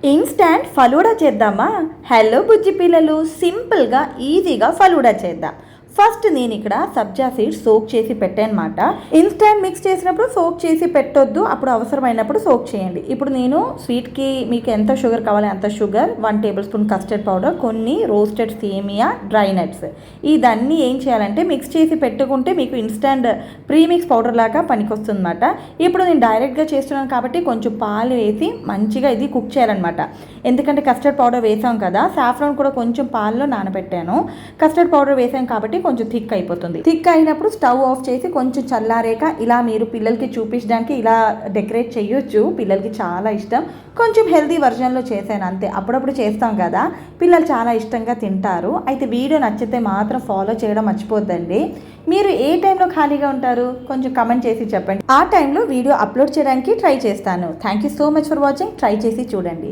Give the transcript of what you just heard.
Instant falooda చేద్దామా? Hello బుజ్జి పిల్లలు, సింపుల్గా ఈజీగా ఫలూడా చేద్దాం. ఫస్ట్ నేను ఇక్కడ సబ్జా సీడ్స్ సోక్ చేసి పెట్టానమాట. ఇన్స్టాంట్ మిక్స్ చేసినప్పుడు సోక్ చేసి పెట్టొద్దు, అప్పుడు అవసరమైనప్పుడు సోక్ చేయండి. ఇప్పుడు నేను స్వీట్కి మీకు ఎంత షుగర్ కావాలి అంత sugar, 1 table spoon custard powder, కొన్ని రోస్టెడ్ సేమియా, డ్రై నట్స్, ఇదన్నీ ఏం చేయాలంటే మిక్స్ చేసి పెట్టుకుంటే మీకు ఇన్స్టాంట్ ప్రీమిక్స్ పౌడర్ లాగా పనికొస్తుందన్నమాట. ఇప్పుడు నేను డైరెక్ట్గా చేస్తున్నాను కాబట్టి కొంచెం పాలు వేసి మంచిగా ఇది కుక్ చేయాలన్నమాట. ఎందుకంటే కస్టర్డ్ పౌడర్ వేసాం కదా, సాఫ్రాన్ కూడా కొంచెం పాలలో నానబెట్టాను. కస్టర్డ్ పౌడర్ వేసాం కాబట్టి కొంచెం థిక్ అయిపోతుంది. థిక్ అయినప్పుడు స్టవ్ ఆఫ్ చేసి కొంచెం చల్లారేక ఇలా మీరు పిల్లలకి చూపించడానికి ఇలా డెకరేట్ చేయొచ్చు. పిల్లలకి చాలా ఇష్టం. కొంచెం హెల్తీ వర్జన్లో చేశాను అంతే. అప్పుడప్పుడు చేస్తాం కదా, పిల్లలు చాలా ఇష్టంగా తింటారు. అయితే వీడియో నచ్చితే మాత్రం ఫాలో చేయడం మర్చిపోద్దండి. మీరు ఏ టైంలో ఖాళీగా ఉంటారు కొంచెం కమెంట్ చేసి చెప్పండి. ఆ టైంలో వీడియో అప్లోడ్ చేయడానికి ట్రై చేస్తాను. Thank you so much for watching. Try చేసి చూడండి.